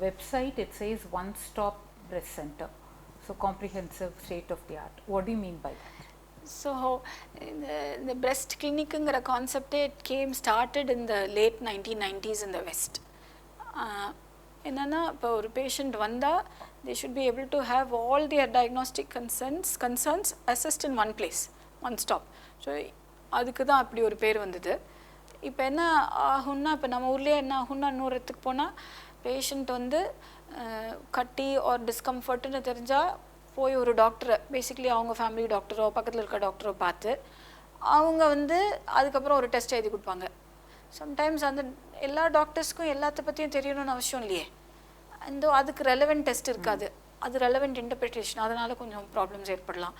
website it says one-stop breast center. So comprehensive, state of the art. What do you mean by that? So the breast clinic concept started in the late 1990s in the West. என்னன்னா இப்போ ஒரு patient வந்தால் they should be able to have all their diagnostic concerns assessed in one place, one stop. So அதுக்கு தான் அப்படி ஒரு பேர் வந்தது. இப்போ என்ன ஆகும்னா, இப்போ நம்ம ஊர்லேயே என்ன ஆகும்னா, இன்னொரு இடத்துக்கு போனால் பேஷண்ட் வந்து கட்டி ஒரு டிஸ்கம்ஃபர்ட்டுன்னு தெரிஞ்சால் போய் ஒரு டாக்டரை, பேசிக்கலி அவங்க ஃபேமிலி டாக்டரோ பக்கத்தில் இருக்க டாக்டரோ பார்த்து அவங்க வந்து அதுக்கப்புறம் ஒரு டெஸ்ட் எழுதி கொடுப்பாங்க. சம்டைம்ஸ் அந்த எல்லா டாக்டர்ஸ்க்கும் எல்லாத்த பற்றியும் தெரியணும்னு அவசியம் இல்லையே. அந்த அதுக்கு ரெலவெண்ட் டெஸ்ட் இருக்காது, அது ரெலவெண்ட் இன்டர்பிரிட்டேஷன், அதனால் கொஞ்சம் ப்ராப்ளம்ஸ் ஏற்படலாம்.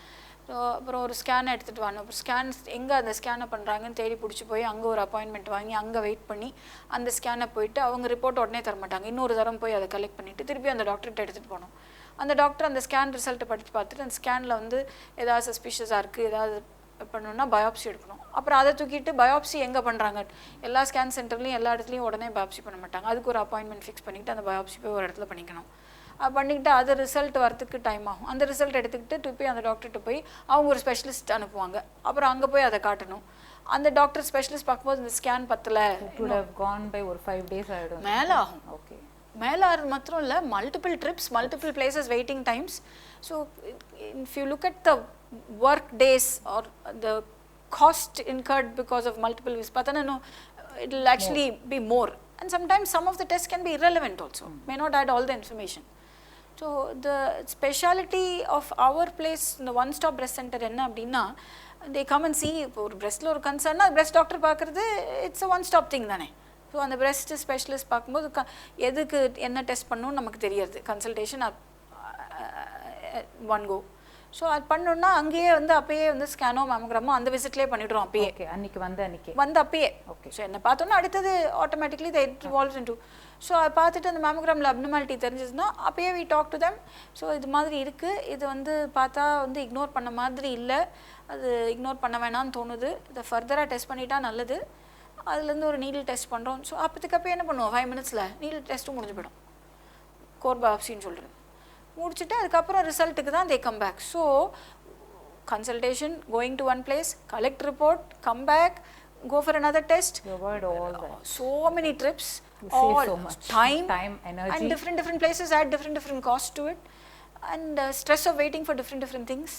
ஸோ அப்புறம் ஒரு ஸ்கேனை எடுத்துகிட்டு வரணும். அப்புறம் ஸ்கேன் எங்கே அந்த ஸ்கேனை பண்ணுறாங்கன்னு தேடி பிடிச்சி போய் அங்கே ஒரு அப்பாயின்மெண்ட் வாங்கி அங்கே வெயிட் பண்ணி அந்த ஸ்கேனை போயிட்டு அவங்க ரிப்போர்ட் உடனே தரமாட்டாங்க. இன்னொரு தரம் போய் அதை கலெக்ட் பண்ணிவிட்டு திருப்பி அந்த டாக்டர்கிட்ட எடுத்துகிட்டு போகணும். அந்த டாக்டர் அந்த ஸ்கேன் ரிசல்ட்டை படித்து பார்த்துட்டு அந்த ஸ்கேனில் வந்து ஏதாவது சஸ்பிஷியஸாக இருக்குது, ஏதாவது பண்ணணும்னா பயாப்சி எடுக்கணும். அப்புறம் அதை தூக்கிட்டு பயாப்சி எங்கே பண்ணுறாங்க, எல்லா ஸ்கேன் சென்டர்லையும் எல்லா இடத்துலையும் உடனே பயாப்சி பண்ண மாட்டாங்க. அதுக்கு ஒரு அப்பாயின்மெண்ட் ஃபிக்ஸ் பண்ணிவிட்டு அந்த பயாப்சி போய் ஒரு இடத்துல பண்ணிக்கணும். பண்ணிக்கிட்டு அது ரிசல்ட் வரத்துக்கு டைம் ஆகும். அந்த ரிசல்ட் எடுத்துக்கிட்டு திருப்பி அந்த டாக்டர்கிட்ட போய் அவங்க ஒரு ஸ்பெஷலிஸ்ட் அனுப்புவாங்க. அப்புறம் அங்கே போய் அதை காட்டணும். அந்த டாக்டர் ஸ்பெஷலிஸ்ட் பார்க்கும்போது இந்த ஸ்கேன் பத்தலை, ஒரு 5 days ஆகிடும், மேலே ஆகும். ஓகே, மேலே ஆகிறது மாத்திரம் இல்லை, multiple trips, multiple places, waiting times. So if you look at the work days or the cost incurred because of multiple visits, patana no, it will actually be more. And sometimes some of the tests can be irrelevant also, may not add all the information. So the speciality of our place in the one stop breast center enna appadina, they come and see or breast la or concern na breast doctor paakuradhu, it's a one stop thing thane. So அந்த breast specialist பார்க்கும்போது எதுக்கு என்ன test பண்ணணும்னு நமக்கு தெரியாது. Consultation one go. So அது பண்ணோன்னா அங்கேயே வந்து அப்பயே வந்து ஸ்கேனோ மேமோகிராமோ அந்த விசிட்லேயே பண்ணிவிடுறோம். அப்பயே வந்து அப்பயே ஓகே. ஸோ என்ன பார்த்தோன்னா அடுத்தது automatically they evolves into. So அதை பார்த்துட்டு அந்த மேமோகிராமில் அப்னார்மாலிட்டி தெரிஞ்சதுன்னா அப்பயே we talk to them. So இது மாதிரி இருக்குது, இது வந்து பார்த்தா வந்து இக்னோர் பண்ண மாதிரி இல்லை, அது இக்னோர் பண்ண வேணான்னு தோணுது, இதை ஃபர்தராக டெஸ்ட் பண்ணிட்டா நல்லது, அதுலேருந்து ஒரு நீடில் டெஸ்ட் பண்ணுறோம். ஸோ அப்போதுக்கப்போ என்ன பண்ணுவோம், 5 minutes நீடில் டெஸ்ட்டும் முடிஞ்சு போயிடும். கோர் பயாப்சின்னு சொல்கிறது முடிச்சுட்டு அதுக்கப்புறம் ரிசல்ட்டுக்கு தான் they come back. So consultation, going to one place, collect report, come back, go for another test. You avoid all that. So many trips, all so much time, energy, and different places add different costs to it, and stress of waiting for different things.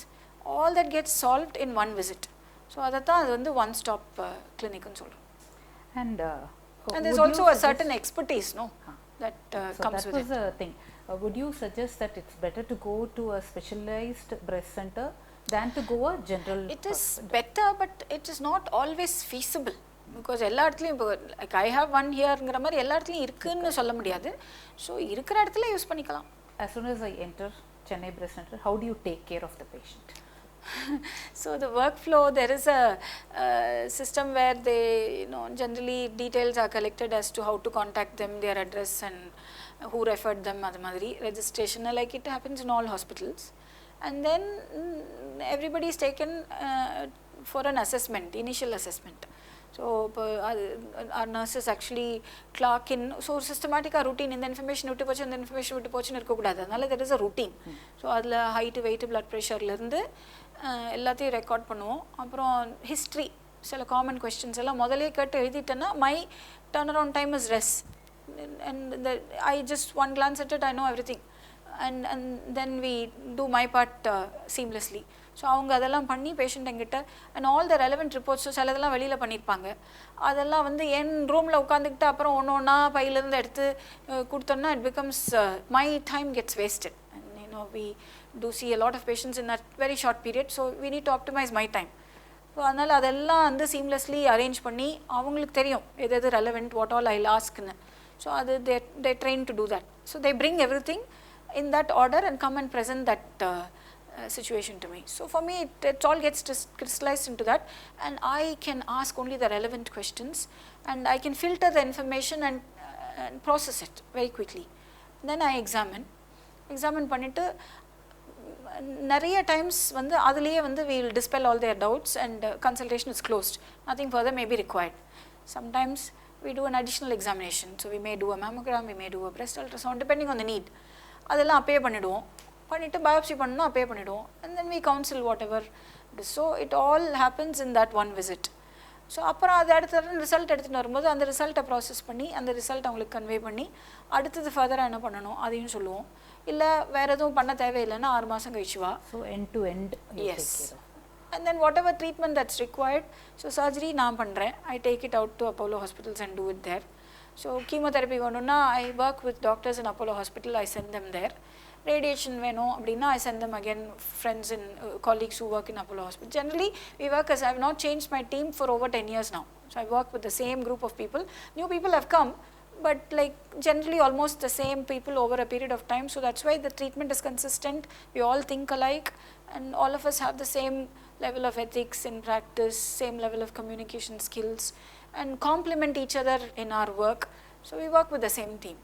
All that gets solved in one visit. So adatha adu vandu one stop clinic nu solrom. And there's also a certain expertise that comes with it. That was a thing. Would you suggest that it's better to go to a specialized breast center than to go a general? It is better, but it is not always feasible, because எல்லா இடத்துலையும் இப்போ like I have one hereங்கிற மாதிரி எல்லா இடத்துலையும் இருக்குன்னு சொல்ல முடியாது. So இருக்கிற இடத்துல யூஸ் பண்ணிக்கலாம். As soon as I enter Chennai Breast Centre, how do you take care of the patient? So the workflow, there is a system where they, generally details are collected as to how to contact them, their address and who referred them, adu madri registration like it happens in all hospitals. And then everybody is taken for an assessment, initial assessment. So our nurses actually clock in. So systematic routine, in the information vittu pochu, இந்த information vittu pochu irukka koodadhu, adanaல there is a routine. So adla height, weight, blood pressure la irundhu எல்லாத்தையும் record பண்ணுவோம். அப்புறம் history, சில common questions எல்லாம் முதலே கேட்டு எழுதிட்டேன்னா my turnaround time is less, and I just one glance at it, I know everything, and then we do my part seamlessly. So அவங்க அதெல்லாம் பண்ணி பேஷண்ட் எங்கிட்ட அண்ட் ஆல் த ரெலவெண்ட் ரிப்போர்ட்ஸும் சிலதெல்லாம் வெளியில் பண்ணியிருப்பாங்க, அதெல்லாம் வந்து என் ரூமில் உட்காந்துக்கிட்டு அப்புறம் ஒன்று ஒன்றா பையிலேருந்து எடுத்து கொடுத்தோன்னா it becomes my time gets wasted. And we do see a lot of patients in that very short period, so we need to optimize my time. So அதனால் அதெல்லாம் வந்து சீம்லெஸ்லி அரேஞ்ச் பண்ணி அவங்களுக்கு தெரியும் எது ரெலவெண்ட், வாட் ஆல் ஐ லாஸ்க்குன்னு. So அது they train to do that. So they bring everything in that order and come and present that situation to me. So for me it all gets crystallized into that, and I can ask only the relevant questions, and I can filter the information and process it very quickly. Then I examine பண்ணிட்டு நிறைய times வந்து அதுலேயே வந்து we will dispel all their doubts and consultation is closed, nothing further may be required. Sometimes we do an additional examination. So we may do a mammogram, we may do a breast ultrasound depending on the need. அதெல்லாம் அப்பே பண்ணிடுவோம், பண்ணிவிட்டு biopsy பண்ணணும் அப்பே பண்ணிடுவோம், and then we counsel whatever it is. So it all happens in that one visit. So அப்புறம் அது அடுத்த ரிசல்ட் எடுத்துகிட்டு வரும்போது அந்த ரிசல்ட்டை ப்ராசஸ் பண்ணி அந்த ரிசல்ட் அவங்களுக்கு கன்வே பண்ணி அடுத்தது ஃபர்தராக என்ன பண்ணணும் அதையும் சொல்லுவோம். இல்லை வேறு எதுவும் பண்ண தேவையில்லைன்னா 6 மாதம் கழிச்சு வா. So end to end. Yes. And then whatever treatment that's required, so surgery நான் பண்ணுறேன், I take it out to Apollo hospitals and do it there. So chemotherapy வேணும்னா I work with doctors in Apollo hospital, I send them there. Radiation வேணும் அப்படின்னா I send them again friends and colleagues who work in Apollo hospital. Generally we work as I have not changed my team for over 10 years now. So I work with the same group of people. New people have come, but like generally almost the same people over a period of time. So that's why the treatment is consistent, we all think alike, and all of us have the same level of ethics in practice, same level of communication skills, and complement each other in our work. So we work with the same team.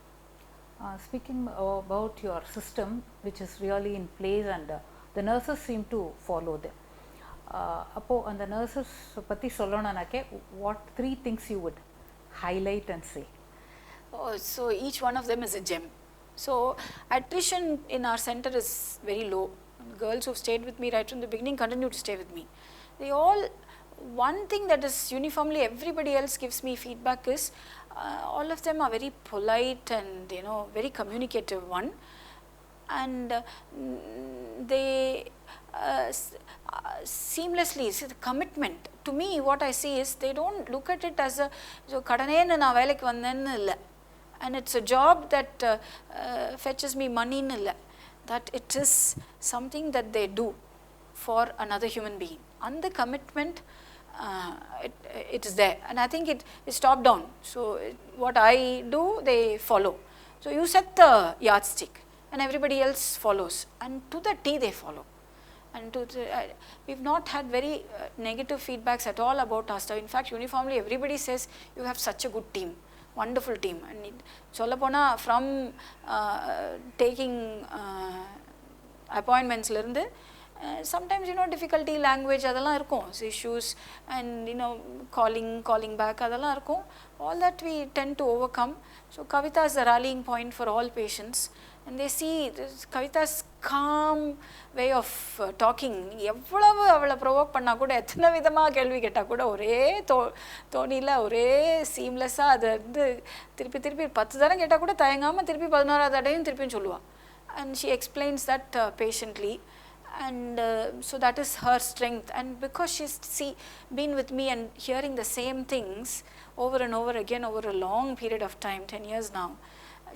Speaking about your system, which is really in place, and the nurses seem to follow them. Appo and the nurses patti sollonanake, what 3 things you would highlight and say? Oh, so each one of them is a gem. So attrition in our center is very low. Girls who've stayed with me right from the beginning continue to stay with me. They all, one thing that is uniformly everybody else gives me feedback is all of them are very polite and very communicative one, and they seamlessly see the commitment. To me what I see is they don't look at it as a so kadanenu na velaiku vandennu illa, and it's a job that fetches me money nu illa, that it is something that they do for another human being, and the commitment it is there, and I think it is top down. So what I do they follow. So you set the yardstick and everybody else follows, and to the T they follow. And we've not had very negative feedbacks at all about our staff. In fact, uniformly everybody says you have such a good team, wonderful team. And sollapona from taking appointments lerundu sometimes difficulty language adala irukum, issues, and calling back adala irukum, all that we tend to overcome. So Kavita is the rallying point for all patients, and they see this Kavita's calm way of talking. எவ்வளவு அவளை provoke பண்ணால் கூட, எத்தனை விதமாக கேள்வி கேட்டால் கூட ஒரே தோணியில் ஒரே சீம்லெஸ்ஸாக அதை திருப்பி 10 தரம் கேட்டால் கூட தயங்காமல் திருப்பி 11ஆவது தடையும் திருப்பியும் சொல்லுவாள். And she explains that patiently, and so that is her strength. And because she's been with me and hearing the same things over and over again over a long period of time, 10 years now,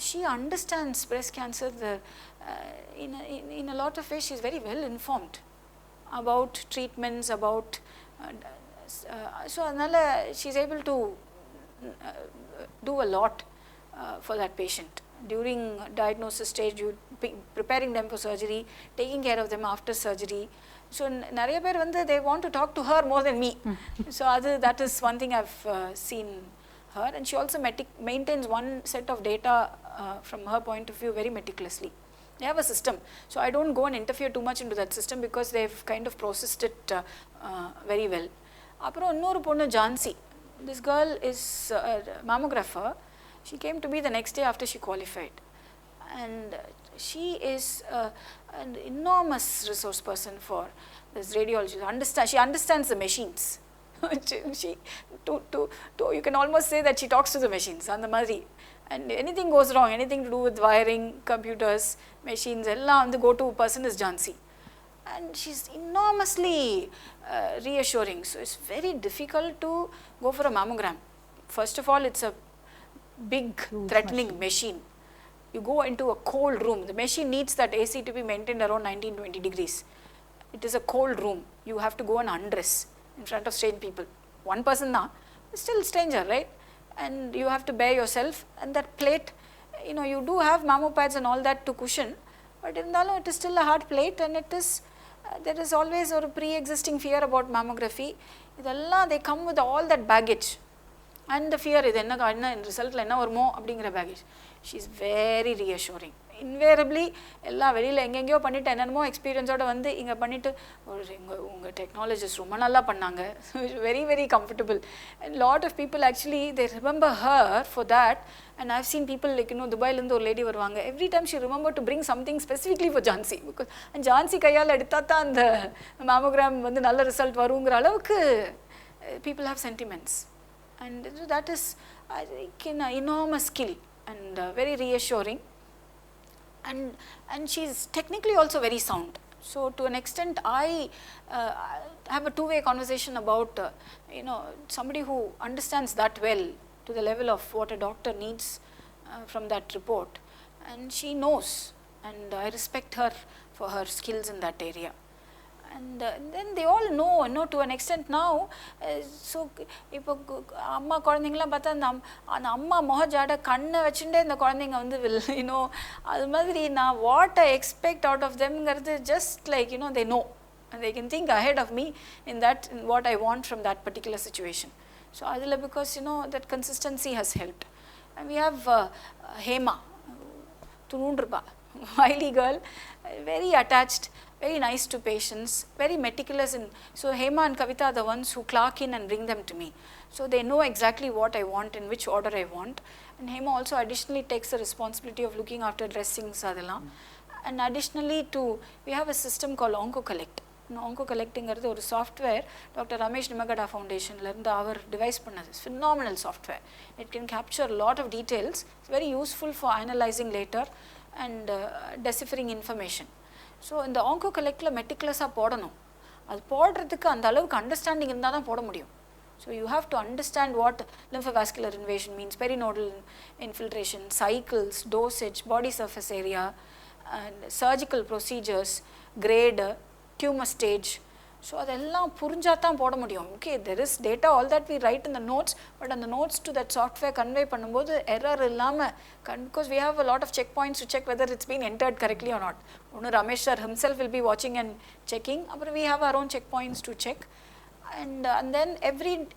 she understands breast cancer in a lot of ways. She's very well informed about treatments, about so anala she's able to do a lot for that patient during diagnosis stage, you preparing them for surgery, taking care of them after surgery. So nariya per they want to talk to her more than me. So that is one thing I've seen her, and she also maintains one set of data from her point of view very meticulously. They have a system, so I don't go and interfere too much into that system because they've kind of processed it very well. Apro innoru ponnu Jansi, this girl is a mammographer. She came to me the next day after she qualified, and she is an enormous resource person for this radiology. She understands the machines. You can almost say that she talks to the machines and the madri, and anything goes wrong, anything to do with wiring, computers, machines, ella the go-to person is Jansi, and she's enormously reassuring. So it's very difficult to go for a mammogram. First of all, it's a big threatening machine. You go into a cold room. The machine needs that AC to be maintained around 19-20 degrees. It is a cold room. You have to go and undress in front of strange people. One person na, still stranger, right? And you have to bear yourself, and that plate, you do have mammo pads and all that to cushion, but it is still a hard plate, and it is there is always a pre-existing fear about mammography. They come with all that baggage. and the fear இது என்ன ரிசல்ட்டில் என்ன வருமோ அப்படிங்கிற package. She is very reassuring. Invariably எல்லாம் வெளியில் எங்கெங்கேயோ பண்ணிவிட்டு என்னென்னமோ எக்ஸ்பீரியன்ஸோடு வந்து இங்கே பண்ணிவிட்டு உங்கள் டெக்னாலஜிஸ்ட் ரொம்ப நல்லா பண்ணாங்க. Very very comfortable. And lot of people actually they remember her for that. And I've seen people like துபாயிலேருந்து ஒரு லேடி வருவாங்க. Every time she remember to bring something specifically for Jancy. Because Jancy கையால் எடுத்தால் தான் அந்த மேமோகிராம் வந்து நல்ல ரிசல்ட் வருங்கிற அளவுக்கு people have sentiments. And so that is, I think, an enormous skill and very reassuring. And she is technically also very sound. So to an extent, I have a two-way conversation about somebody who understands that well to the level of what a doctor needs from that report, and she knows, and I respect her for her skills in that area. And then they all know to an extent now. So இப்போ அம்மா குழந்தைங்களாம் பார்த்தா அந்த அம்மா முகஜாட கண்ணை வச்சுட்டே இந்த குழந்தைங்க வந்து will அது மாதிரி நான் what I expect out of தெம்ங்கிறது just like they know and they can think ahead of me in what I want from that particular situation. So அதில் because that consistency has helped. And we have Hema, துணுன்றுபா, wily girl, very attached, very nice to patients, very meticulous in. So Hema and Kavita are the ones who clock in and bring them to me. So they know exactly what I want, in which order I want. And Hema also additionally takes the responsibility of looking after dressings adala. And additionally we have a system called OncoCollect. OncoCollectingகிறது ஒரு software doctor Ramesh Nimmagadda ஃபவுண்டேஷன்லேருந்து அவர் devise பண்ணது. Phenomenal software. It can capture lot of details. It's very useful for analysing later and deciphering information. So இந்த OncoCollectல மெட்டிகுலஸாக போடணும். அது போடுறதுக்கு அந்த அளவுக்கு அண்டர்ஸ்டாண்டிங் இருந்தால் தான் போட முடியும். So you have to understand what lymphovascular invasion means, perinodal infiltration, cycles, dosage, body surface area, and surgical procedures, grade, tumor stage. So அதெல்லாம் புரிஞ்சால் தான் போட முடியும். Okay, there is data, all that we write in the notes, but on the notes to that software convey பண்ணும்போது error இல்லாமல் because we have a lot of checkpoints to check whether it's been entered correctly or not. ஒன்று Ramesh sir himself will be watching and checking. அப்புறம் we have our own checkpoints to check. And then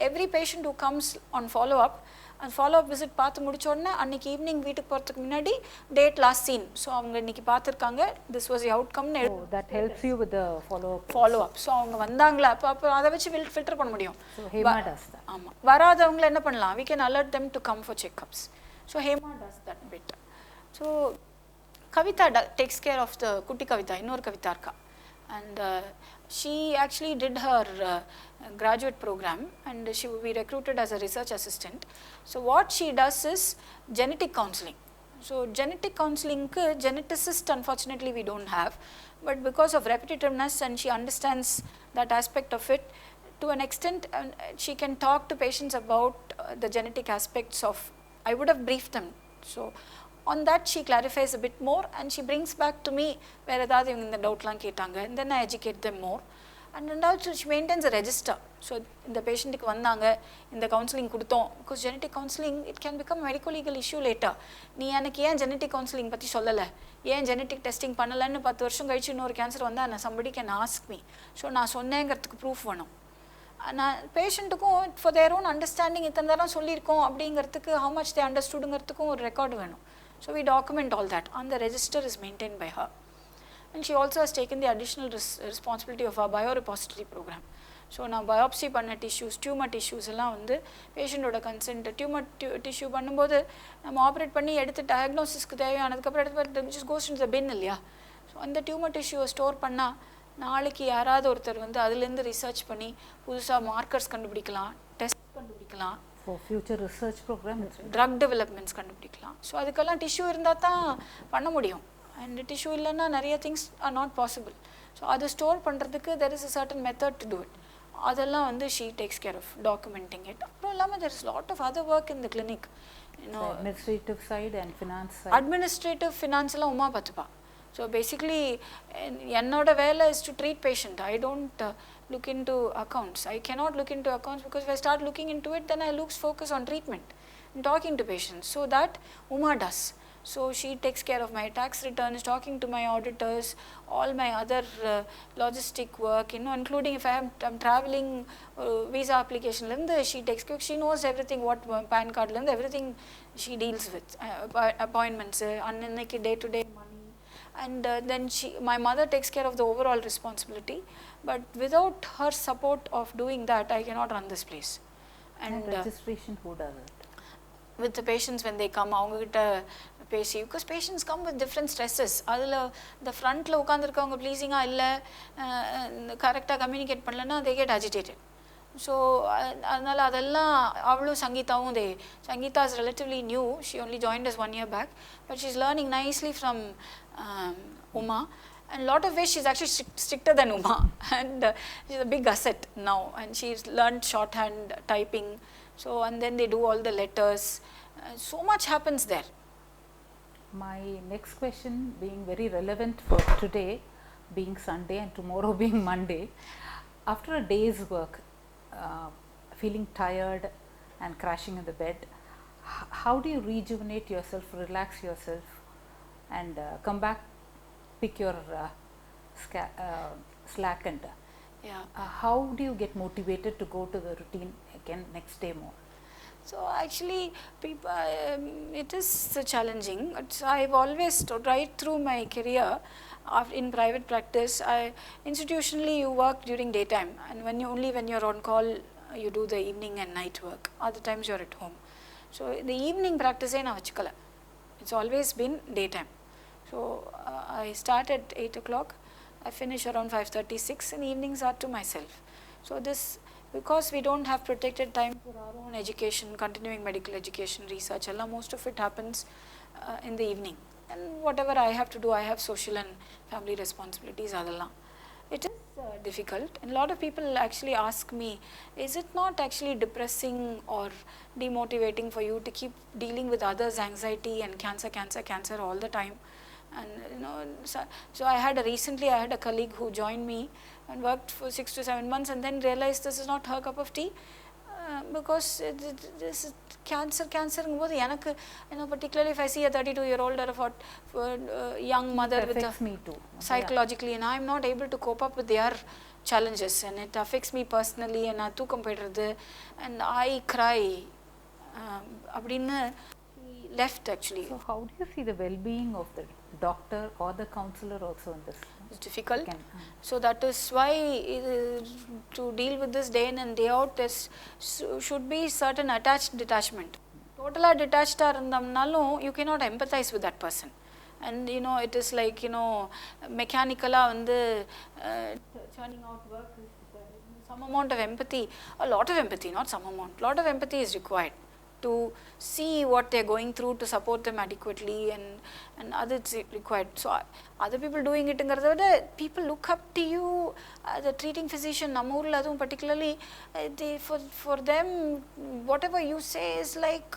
every patient who comes on follow-up, and follow-up visit பார்த்து முடிச்சோடனே அன்றைக்கி evening வீட்டுக்கு போகிறதுக்கு முன்னாடி date last scene. So அவங்க இன்றைக்கி பார்த்துருக்காங்க, திஸ் வாஸ் தி அவுட்கம்னு. That helps you with the follow up. So அவங்க வந்தாங்களா அப்போ அதை வச்சு ஃபில்டர் பண்ண முடியும். ஆமாம், வராதவங்களை என்ன பண்ணலாம், we can alert them to come for checkups. So Hema does that bit. So Kavita takes care of the குட்டி கவிதா, இன்னொரு கவிதா இருக்கா. And she actually did her graduate program, and she will be recruited as a research assistant. So what she does is genetic counseling. So genetic counseling ku geneticist unfortunately we don't have, but because of repetitiveness and she understands that aspect of it to an extent, she can talk to patients about the genetic aspects of. I would have briefed them. So on that she clarifies a bit more and she brings back to me where edavadhu ivanga indha doubt la kettaanga, and then I educate them more. And also she maintains a register. So இந்த பேஷண்ட்டுக்கு வந்தாங்க, இந்த counselling கொடுத்தோம். Because genetic counselling it can become medico legal issue later. நீ எனக்கு ஏன் genetic counselling பற்றி சொல்லலை, ஏன் ஜெனட்டிக் டெஸ்டிங் பண்ணலைன்னு 10 வருஷம் கழிச்சு இன்னொரு கேன்சர் வந்தால் நான் somebody can ask me. So நான் சொன்னேங்கிறதுக்கு ப்ரூஃப் வேணும். நான் பேஷண்ட்டுக்கும் ஃபார் தேர் ஓன் அண்டர்ஸ்டாண்டிங் இத்தனை தரம் சொல்லியிருக்கோம் அப்படிங்கிறதுக்கு how much they understoodங்கிறதுக்கும் ஒரு ரெக்கார்டு வேணும். So we document all that, and the register is maintained by her. And she also has taken the additional responsibility of our biorepository program. So now biopsy பண்ண tissues, tumor tissues எல்லாம் வந்து பேஷண்ட்டோட consent, tumour tissue பண்ணும்போது நம்ம operate பண்ணி எடுத்து டயக்னோசிஸ்க்கு தேவையானதுக்கப்புறம் எடுத்து just goes into the bin இல்லையா. So அந்த டியூமர் டிஷ்யூவை ஸ்டோர் பண்ணால் நாளைக்கு யாராவது ஒருத்தர் வந்து அதுலேருந்து ரிசர்ச் பண்ணி புதுசாக மார்க்கர்ஸ் கண்டுபிடிக்கலாம், டெஸ்ட் கண்டுபிடிக்கலாம், for future research program, drug developments கண்டுபிடிக்கலாம். ஸோ அதுக்கெல்லாம் டிஷ்யூ இருந்தால் தான் பண்ண முடியும். அண்ட் டிஷ்யூ இல்லைன்னா நிறைய things are not possible. So அதை ஸ்டோர் பண்ணுறதுக்கு there is a certain method to do it. அதெல்லாம் வந்து she takes care of documenting it. அப்புறம் இல்லாமல் there is lot of other work in the clinic. Administrative side and finance. Administrative finance எல்லாம் உமா பார்த்துப்பா. So basically என்னோட வேலை is to treat patient. I don't look into accounts. I cannot look into accounts because if I start looking into it, then I lose focus on treatment and talking to patients. So that Uma does. So she takes care of my tax returns, talking to my auditors, all my other logistic work, including if I'm traveling, visa application, she takes care, she knows everything, what PAN card, everything she deals with, appointments, day to day money. And then my mother takes care of the overall responsibility, but without her support of doing that, I cannot run this place. And registration, who does it? With the patients when they come, avangkitta pesi, because patients come with different stresses. Adula the front la ukandirukavanga pleasing ah illa correct ah communicate pannalana, they get agitated. So adnala adella avlu Sangeethavu, Sangeetha is relatively new, she only joined us 1 year back, but she's learning nicely from Uma, and a lot of ways she's actually stricter than Uma, and she's a big asset now, and she's learned shorthand typing. So and then they do all the letters, so much happens there. My next question, being very relevant for today being Sunday and tomorrow being Monday, after a day's work, feeling tired and crashing in the bed, how do you rejuvenate yourself, relax yourself, and come back, pick your slack, and how do you get motivated to go to the routine again next day more? So actually, people, it is challenging. I've always, right through my career in private practice, institutionally you work during daytime, and only when you're on call, you do the evening and night work. Other times you're at home. So the evening practice na vachikala. It's always been daytime. So I start at 8 o'clock, I finish around 5:36, and evenings are to myself. So this, because we don't have protected time for our own education, continuing medical education, research, most of it happens in the evening. And whatever I have to do, I have social and family responsibilities. It is difficult, and a lot of people actually ask me, is it not actually depressing or demotivating for you to keep dealing with others' anxiety and cancer all the time? And so I had a colleague who joined me and worked for 6 to 7 months, and then realized this is not her cup of tea, because this is cancer, particularly if I see a 32-year-old or a young mother with a, me too. Psychologically, and I am not able to cope up with their challenges, and it affects me personally, and and I cry. He left actually. So how do you see the well-being of the doctor or the counselor also in this? It's difficult. So that is why to deal with this day in and day out, there should be certain detachment. Totally detached you cannot empathize with that person. And it is like, mechanical churning out work, some amount of empathy, a lot of empathy, not some amount, lot of empathy is required to see what they're going through, to support them adequately, and others required. So other people doing it, people look up to you, the treating physician, particularly, for them, whatever you say is like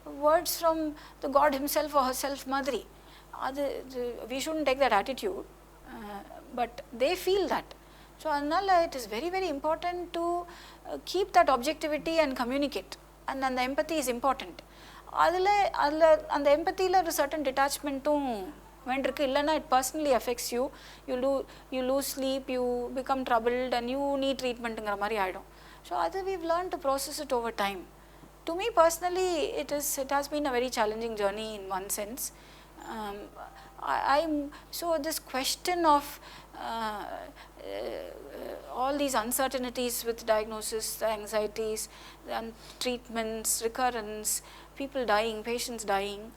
words from the God himself or herself, Madri. We shouldn't take that attitude, but they feel that. So it is very, very important to keep that objectivity and communicate. And the empathy is important. And the empathy la a certain detachment when it personally affects you, you lose sleep, you become troubled, and you need treatment. So we've learned to process it over time. To me personally, it has been a very challenging journey in one sense. So this question of all these uncertainties with diagnosis, the anxieties, and treatments, recurrence, people dying, patients dying,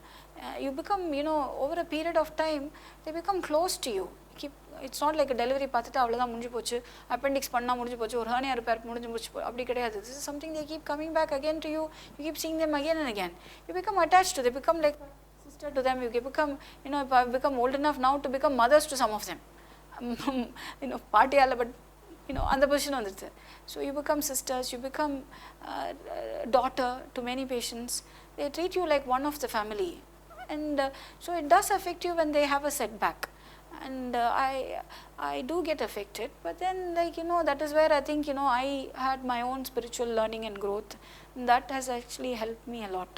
you become, over a period of time, they become close to you. It's not like a delivery appendix hernia repair. This is something they keep coming back again to you. You keep seeing them again and again. You become attached to them. They become like a sister to them. You become, if I've become old enough now to become mothers to some of them. Party but on the position on the so you become sisters, you become daughter to many patients. They treat you like one of the family, and so it does affect you when they have a setback, and I do get affected, but then that is where I think I had my own spiritual learning and growth, and that has actually helped me a lot.